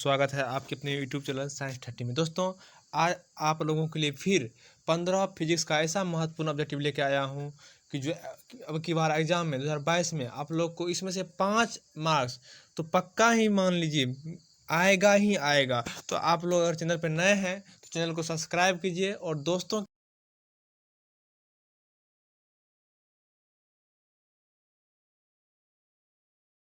स्वागत है आपके अपने यूट्यूब चैनल साइंस 30 में। दोस्तों, आज आप लोगों के लिए फिर 15 फिजिक्स का ऐसा महत्वपूर्ण ऑब्जेक्टिव लेके आया हूं कि जो अब की बार एग्जाम में 2022 में आप लोग को इसमें से 5 मार्क्स तो पक्का ही मान लीजिए आएगा ही आएगा। तो आप लोग अगर चैनल पर नए हैं तो चैनल को सब्सक्राइब कीजिए और दोस्तों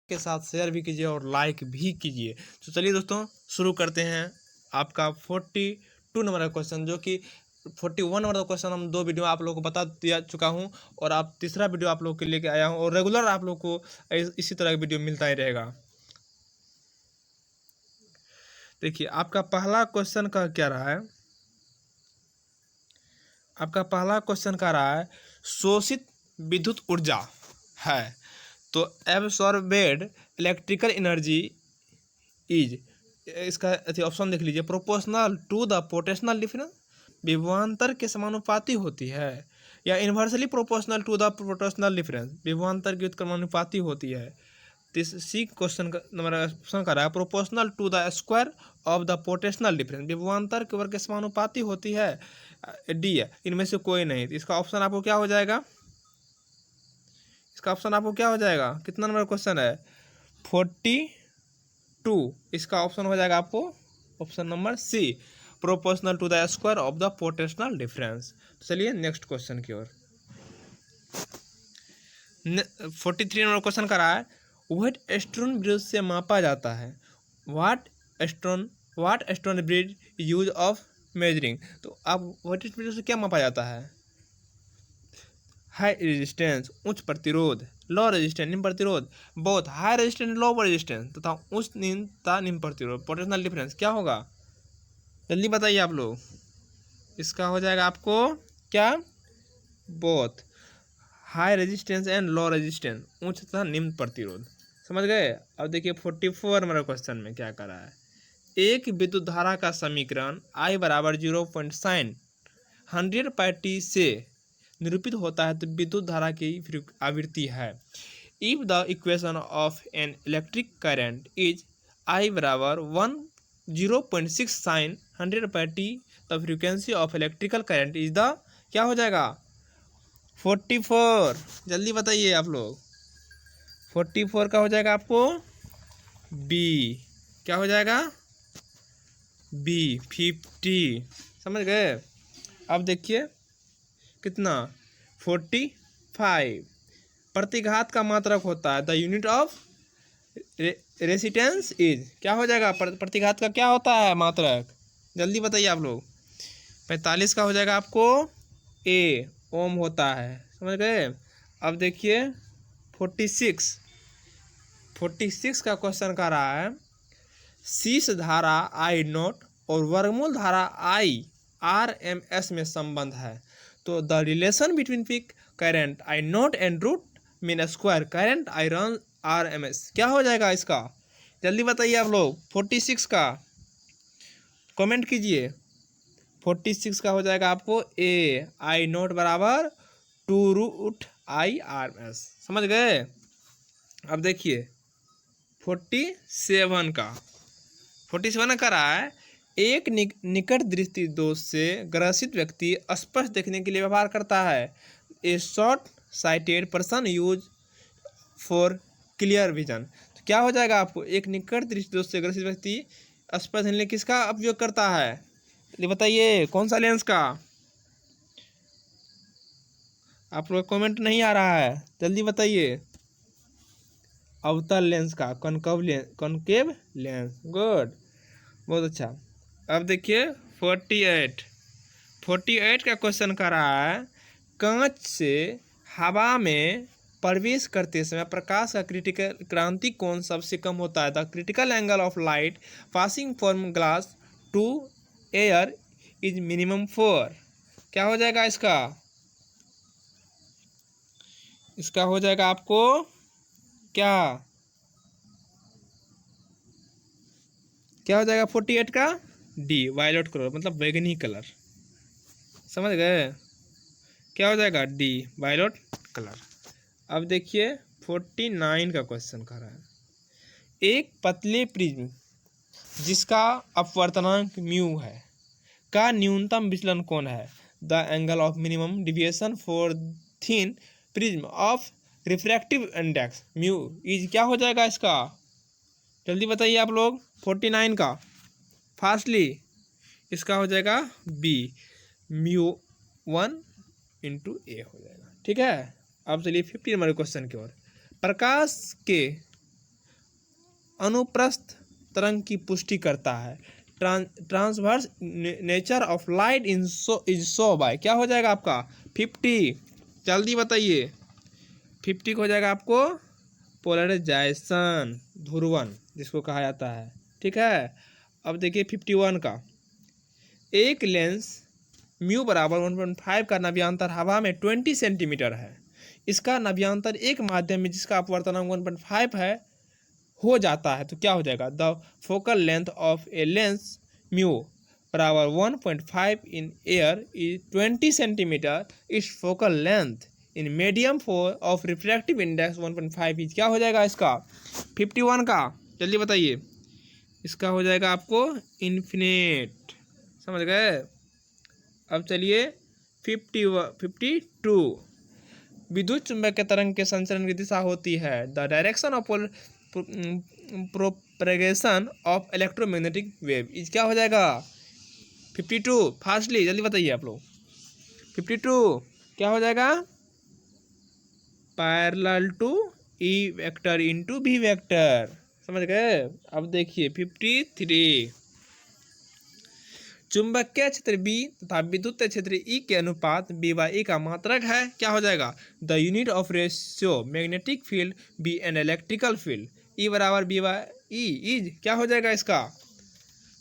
के साथ शेयर भी कीजिए और लाइक भी कीजिए। तो चलिए दोस्तों, शुरू करते हैं आपका 42 नंबर का क्वेश्चन, जो कि 41 नंबर का क्वेश्चन हम 2 वीडियो आप लोगों को बता दिया चुका हूं और आप तीसरा वीडियो आप लोगों के लेके आया हूं और रेगुलर आप लोग को इसी तरह का वीडियो मिलता ही रहेगा। देखिए, आपका पहला क्वेश्चन का क्या रहा है। आपका पहला क्वेश्चन का रहा है शोषित विद्युत ऊर्जा है तो एब्सॉर्बेड इलेक्ट्रिकल एनर्जी इज, इसका ऑप्शन देख लीजिए, proportional to the potential difference, विभवांतर के समानुपाती होती है, या inversely proportional to the potential difference, विभवांतर की उत्क्रमानुपाती होती है। सी क्वेश्चन का नंबर ऑप्शन का रहा है proportional to the square of the potential difference, विभवांतर के वर्ग के समानुपाती होती है। डी है, इनमें से कोई नहीं। तो इसका ऑप्शन आपको क्या हो जाएगा, इसका ऑप्शन आपको क्या हो जाएगा, कितना नंबर क्वेश्चन है 42, इसका ऑप्शन हो जाएगा आपको option number C, proportional to the square of the potential difference. चलिए नेक्स्ट क्वेश्चन की ओर। 43 नंबर क्वेश्चन का रहा है व्हाट स्टोन ब्रिज से मापा जाता है, what stone bridge use of measuring. तो अब व्हाट ब्रिज से क्या मापा जाता है, हाई रेजिस्टेंस उच्च प्रतिरोध, लो रेजिस्टेंस निम्न प्रतिरोध, both high resistance low resistance तथा उच्च निम्न प्रतिरोध, पोटेंशियल डिफरेंस क्या होगा, जल्दी बताइए आप लोग। इसका हो जाएगा आपको क्या, both high resistance and low resistance, उच्च तथा निम्न प्रतिरोध। समझ गए। अब देखिए 44 नंबर क्वेश्चन में क्या कर रहा है, एक विद्युत धारा का समीकरण I बराबर 0.sin 100πt से निरूपित होता है तो विद्युत धारा की आवृत्ति है। If the equation of an electric current is I बराबर 0.6 sin 100πt, the frequency of electrical current is the, क्या हो जाएगा 44, जल्दी बताइए आप लोग। 44 का हो जाएगा आपको बी, क्या हो जाएगा बी 50। समझ गए। अब देखिए कितना 45, प्रतिघात का मात्रक होता है, the unit of resistance is, क्या हो जाएगा प्रतिघात का क्या होता है मात्रक, जल्दी बताइए आप लोग। 45 का हो जाएगा आपको ए, ओम होता है। समझ गए। अब देखिए 46 का क्वेश्चन का रहा है शीर्ष धारा I नोट और वर्गमूल धारा I RMS में संबंध है, तो the relation between peak current I naught and root mean square current I run RMS, क्या हो जाएगा इसका, जल्दी बताइए आप लोग। 46 का कमेंट कीजिए। 46 का हो जाएगा आपको ए, I नोट बराबर 2 रूट I RMS। समझ गए। अब देखिए 47 का रहा है एक निकट दृष्टि दोष से ग्रसित व्यक्ति स्पष्ट देखने के लिए व्यवहार करता है, ए short sighted person use for clear vision. तो क्या हो जाएगा आपको, एक निकट दृष्टि दोष से ग्रसित व्यक्ति स्पष्ट देखने किसका उपयोग करता है, ये बताइए कौन सा लेंस का। आप लोग कमेंट नहीं आ रहा है, जल्दी बताइए। अवतल लेंस का, कॉनकेव लेंस, गुड, बहुत अच्छा। अब देखिए 48 का क्वेश्चन कर रहा है कांच से हवा में प्रवेश करते समय प्रकाश का क्रिटिकल क्रांति कोण सबसे कम होता है, the critical angle of light passing from glass to air is minimum 4, क्या हो जाएगा इसका, इसका हो जाएगा आपको क्या हो जाएगा 48 का डी, वायलेट कलर, मतलब बैगनी कलर। समझ गए। क्या हो जाएगा डी, वायलेट कलर। अब देखिए 49 का क्वेश्चन कर रहा है एक पतले प्रिज्म जिसका अपवर्तनांक म्यू है का न्यूनतम विचलन कौन है? The angle of minimum deviation for thin prism of refractive index mu is क्या हो जाएगा इसका? जल्दी बताइए आप लोग। 49 का फास्टली इसका हो जाएगा बी, म्यू 1/a हो जाएगा। ठीक है, अब चलिए 50 नंबर क्वेश्चन की ओर। प्रकाश के अनुप्रस्थ तरंग की पुष्टि करता है transverse nature of light is so by क्या हो जाएगा आपका? 50। जल्दी बताइए। 50 को हो जाएगा आपको पोलराइजेशन, ध्रुवन जिसको कहा जाता है। ठीक है, अब देखिए 51 का। एक लेंस म्यू बराबर 1.5 का नव्यांतर हवा में 20 सेंटीमीटर है। इसका नव्यांतर एक माध्यम में जिसका अपवर्तनांक 1.5 है हो जाता है तो क्या हो जाएगा? The focal length of a lens mu बराबर 1.5 इन एयर इज 20 सेंटीमीटर। इस focal length in medium four of refractive index 1.5 is क्या हो जाएगा इसका? 51 का जल्दी बताइए। इसका हो जाएगा आपको इन्फिनिट। समझ गए? अब चलिए 52। विद्युत चुंबकीय तरंग के संचरण की दिशा होती है the direction of propagation of electromagnetic wave is क्या हो जाएगा? 52 फास्टली जल्दी बताइए आप लोग। 52 क्या हो जाएगा? Parallel to E vector into B vector. समझ गए? अब देखिए 53। चुंबकीय क्षेत्र बी तथा विद्युत क्षेत्र ई के अनुपात B/E का मात्रक है क्या हो जाएगा? The unit of ratio magnetic field B and electrical field E बराबर B/E इज क्या हो जाएगा इसका?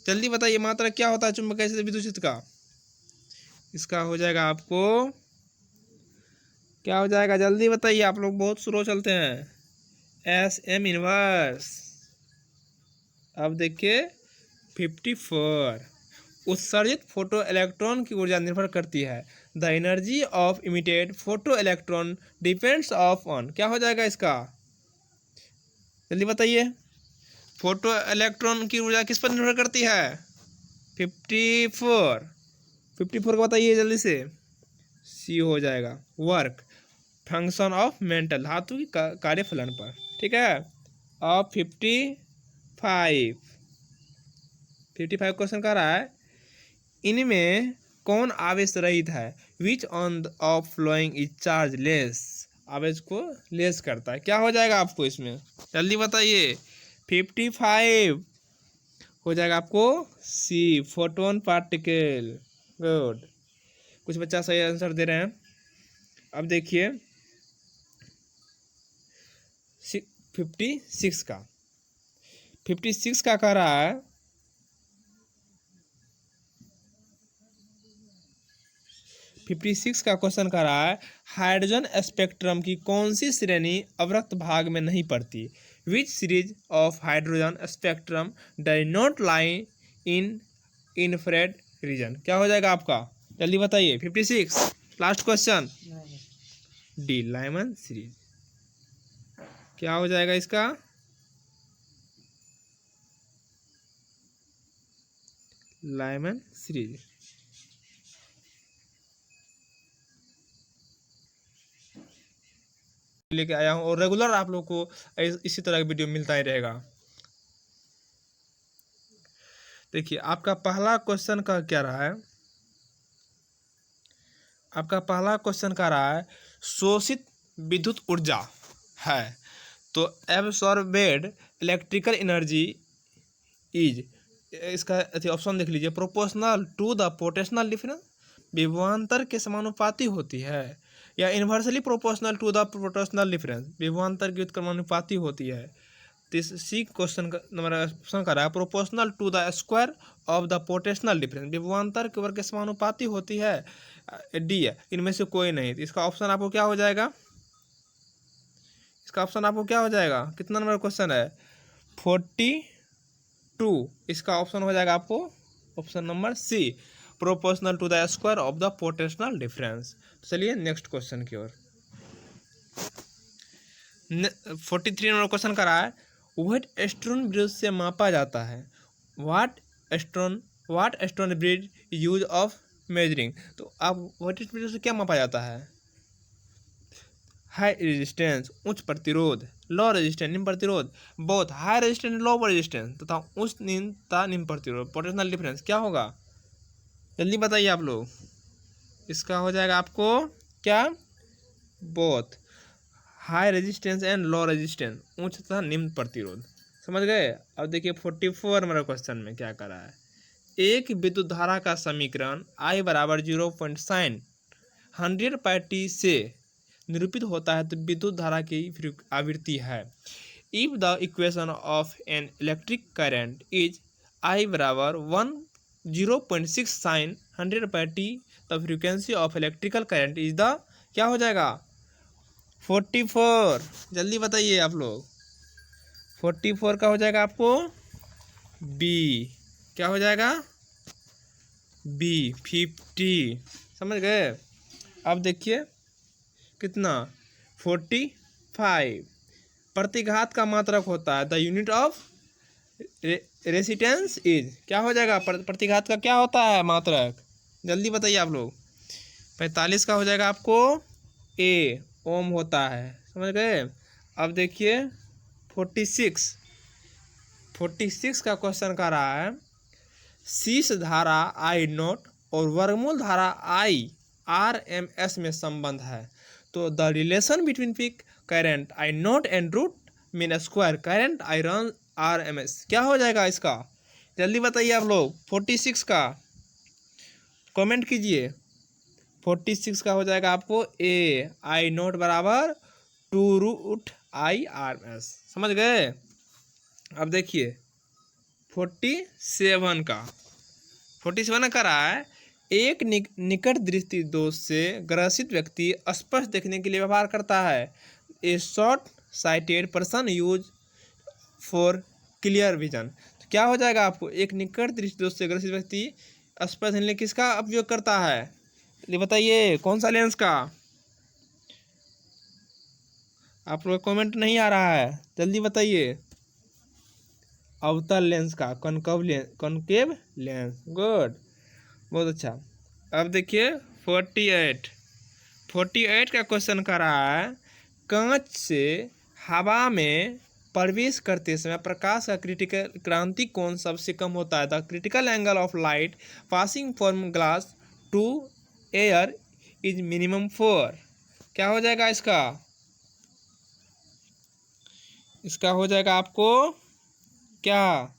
जल्दी बताइए मात्रक क्या होता है चुंबकीय क्षेत्र विद्युत क्षेत्र का? इसका हो जाएगा आपको क्या हो जाएगा? जल्दी बताइए, आप लोग बहुत स्लो चलते हैं। SM inverse. अब देखिए 54। उत्सर्जित फोटो इलेक्ट्रॉन की ऊर्जा निर्भर करती है the energy of emitted photo electron depends of on क्या हो जाएगा इसका? जल्दी बताइए। फोटो इलेक्ट्रॉन की ऊर्जा किस पर निर्भर करती है? 54 को बताइए जल्दी से। सी हो जाएगा वर्क फंक्शन ऑफ मेंटल धातु की कार्यफलन पर। ठीक है, अब 55 क्वेश्चन कर रहा है इनमें कौन आवेश रहित है? Which one of following is chargeless आवेश को लेस करता है क्या हो जाएगा आपको इसमें? जल्दी बताइए। 55 हो जाएगा आपको सी, फोटोन पार्टिकल। गुड, कुछ बच्चा सही आंसर दे रहे हैं। अब देखिए 56 का। 56 का कह रहा है 56 का क्वेश्चन कर रहा है हाइड्रोजन स्पेक्ट्रम की कौन सी श्रेणी अवरक्त भाग में नहीं पड़ती? Which series of hydrogen spectrum does not lie in infrared region क्या हो जाएगा आपका? जल्दी बताइए। 56 last question D, Lyman series क्या हो जाएगा इसका? Lyman series. लेके आया हूँ और रेगुलर आप लोग को इसी तरह का वीडियो मिलता ही रहेगा। देखिए आपका पहला क्वेश्चन का क्या रहा है? आपका पहला क्वेश्चन का रहा है शोषित विद्युत ऊर्जा है तो एब्सॉर्बेड इलेक्ट्रिकल एनर्जी इज इसका ऑप्शन देख लीजिए proportional to the potential difference विभवांतर के समानुपाती होती है या inversely proportional to the potential difference विभवांतर की क्रमानुपाती होती है। सी क्वेश्चन का नंबर ऑप्शन का रहा है proportional to the square of the potential difference विभवांतर के वर्ग के समानुपाती होती है। डी है, इनमें से कोई नहीं। इसका ऑप्शन आपको क्या हो जाएगा? इसका ऑप्शन आपको क्या हो जाएगा? कितना नंबर क्वेश्चन है? 42। इसका ऑप्शन हो जाएगा आपको option number C, proportional to the square of the potential difference. चलिए नेक्स्ट क्वेश्चन की ओर। 43 नंबर क्वेश्चन का रहा है वेट स्टोन ब्रिज से मापा जाता है Wheatstone bridge use of measuring. तो अब वाट स्टोन से क्या मापा जाता है? हाई रेजिस्टेंस उच्च प्रतिरोध, लो रेजिस्टेंस निम्न प्रतिरोध, both high resistance low resistance तथा उच्च निम्न प्रतिरोध। पोटेंशियल डिफरेंस क्या होगा? जल्दी बताइए आप लोग। इसका हो जाएगा आपको क्या? Both high resistance and low resistance, उच्च तथा निम्न प्रतिरोध। समझ गए? अब देखिए 44 मेरा क्वेश्चन में क्या कर रहा है। एक विद्युत धारा का समीकरण I बराबर 0.sin 100πt से निरूपित होता है तो विद्युत धारा की आवृत्ति है। If the equation of an electric current is I बराबर 0.6 sin 100πt, the frequency of electrical current is the क्या हो जाएगा? 44। जल्दी बताइए आप लोग। 44 का हो जाएगा आपको बी। क्या हो जाएगा? बी 50। समझ गए? अब देखिए कितना 45 प्रतिघात का मात्रक होता है। The unit of resistance is क्या हो जाएगा? प्रतिघात का क्या होता है मात्रक? जल्दी बताइए आप लोग। 45 का हो जाएगा आपको ए ओम होता है। समझ गए? अब देखिए 46 का क्वेश्चन कर रहा है। शीर्ष धारा I नोट और वर्गमूल धारा I RMS में संबंध है। तो the relation between peak current I naught and root mean square current I run RMS क्या हो जाएगा इसका? जल्दी बताइए आप लोग। 46 का कमेंट कीजिए। 46 का हो जाएगा आपको ए I नोट बराबर 2 रूट I RMS। समझ गए? अब देखिए 47 का रहा है। एक निकट दृष्टि दोष से ग्रसित व्यक्ति स्पष्ट देखने के लिए व्यवहार करता है। ए short sighted person use for clear vision. तो क्या हो जाएगा आपको? एक निकट दृष्टि दोष से ग्रसित व्यक्ति स्पष्ट देखने किसका उपयोग करता है? ये बताइए कौन सा लेंस का? आप लोग कमेंट नहीं आ रहा है, जल्दी बताइए। अवतल लेंस का, कॉनकेव लेंस। गुड, बहुत अच्छा। अब देखिए 48 का क्वेश्चन कर रहा है। कांच से हवा में प्रवेश करते समय प्रकाश का क्रिटिकल क्रांति कोण सबसे कम होता है। The critical angle of light passing from glass to air is minimum 4। क्या हो जाएगा इसका? इसका हो जाएगा आपको क्या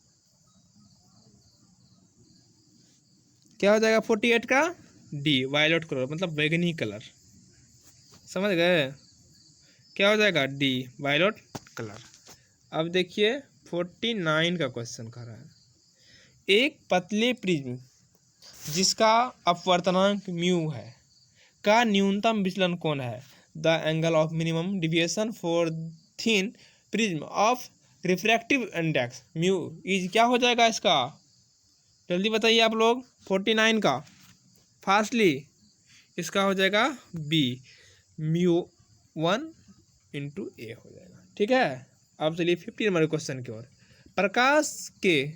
हो जाएगा 48 का? डी वायलेट कलर, मतलब बैगनी कलर। समझ गए? क्या हो जाएगा? D violet colour. अब देखिए 49 का क्वेश्चन कर रहा है। एक पतले प्रिज्म जिसका अपवर्तनांक म्यू है का न्यूनतम विचलन कौन है? The angle of minimum deviation for thin prism of refractive index mu is क्या हो जाएगा इसका? जल्दी बताइए आप लोग। 49 का फास्टली। इसका हो जाएगा बी म्यू 1/a हो जाएगा। ठीक है? अब चलिए 50 नंबर क्वेश्चन की ओर। प्रकाश के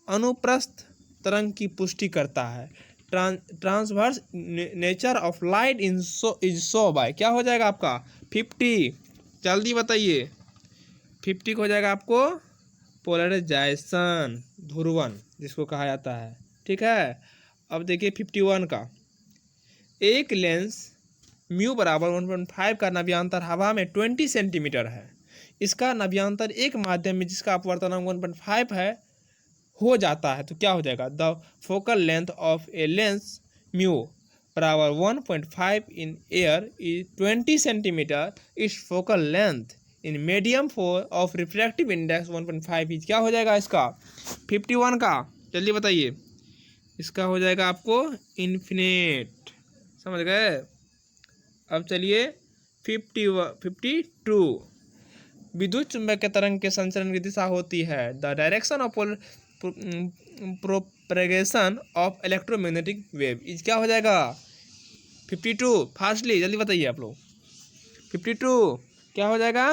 अनुप्रस्थ तरंग की पुष्टि करता है। Transverse nature of light is so by क्या हो जाएगा आपका? 50। जल्दी बताइए। 50 हो जाएगा आपको पोलराइजेशन, ध्रुवन जिसको कहा जाता है। ठीक है? अब देखिए 51 का। एक लेंस म्यू बराबर 1.5 का नव्यांतर हवा में 20 सेंटीमीटर है। इसका नव्यांतर एक माध्यम में जिसका अपवर्तनांक 1.5 है हो जाता है तो क्या हो जाएगा? The focal length of a lens mu बराबर 1.5 इन एयर इज 20 सेंटीमीटर। इस focal length in medium of refractive index 1.5 is क्या हो जाएगा इसका? 51 का जल्दी बताइए। इसका हो जाएगा आपको इन्फिनिट। समझ गए? अब चलिए 52। विद्युत चुंबकीय तरंग के संचरण की दिशा होती है the direction of propagation of electromagnetic wave is क्या हो जाएगा? 52 फास्टली जल्दी बताइए आप लोग। 52 क्या हो जाएगा?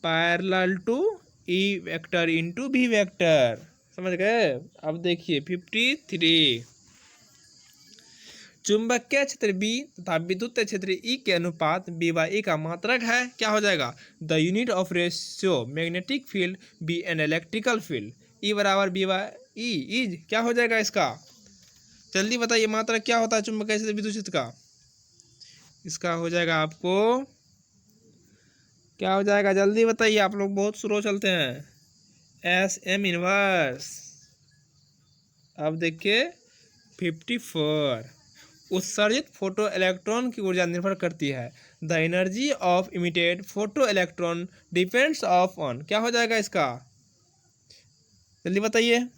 Parallel to E vector into B vector, समझ गए। अब देखिए 53, चुंबकीय क्षेत्र बी तथा विद्युत क्षेत्र ई के अनुपात बी बाई ई का मात्रक है, क्या हो जाएगा, the unit of ratio magnetic field B and electrical field, E बराबर बी बाई ई, इज क्या हो जाएगा इसका, जल्दी बताइए मात्रक क्या होता है चुंबकीय क्षेत्र विद्युत क्षेत्र का। इसका हो जाएगा आपको, क्या हो जाएगा जल्दी बताइए, आप लोग बहुत स्लो चलते हैं, एस एम इनवर्स। अब देखिए 54, उत्सर्जित फोटो इलेक्ट्रॉन की ऊर्जा निर्भर करती है, the energy of emitted photo electron depends on, क्या हो जाएगा इसका, जल्दी बताइए,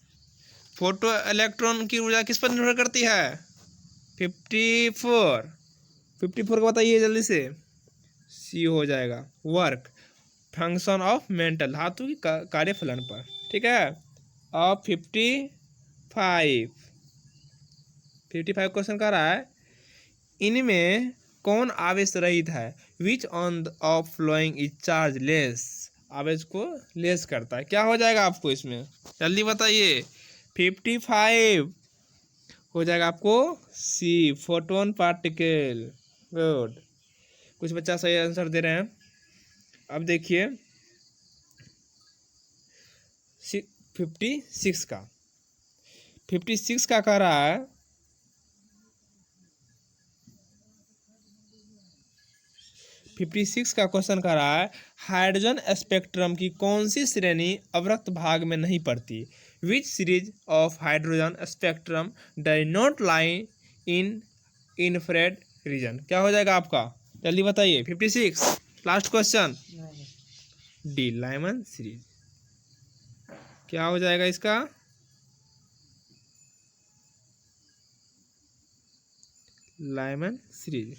फोटो इलेक्ट्रॉन की ऊर्जा किस पर निर्भर करती है, 54, 54 को बताइए जल्दी से, सी हो जाएगा, वर्क फंक्शन ऑफ मेंटल, धातु की कार्यफलन पर, ठीक है। अब 55 क्वेश्चन कर रहा है, इनमें कौन आवेश रहित है, which one of following is chargeless, आवेश को लेस करता है, क्या हो जाएगा आपको इसमें, जल्दी बताइए। 55 हो जाएगा आपको सी, फोटोन पार्टिकल, गुड, कुछ बच्चा सही आंसर दे रहे हैं। अब देखिए 56 का, 56 का कह रहा है, का क्वेश्चन कर रहा है, हाइड्रोजन स्पेक्ट्रम की कौन सी श्रेणी अवरक्त भाग में नहीं पड़ती, which series of hydrogen spectrum does not lie in infrared region, क्या हो जाएगा आपका, जल्दी बताइए। 56 last question, D Lyman series, क्या हो जाएगा इसका, लाइमन सीरीज।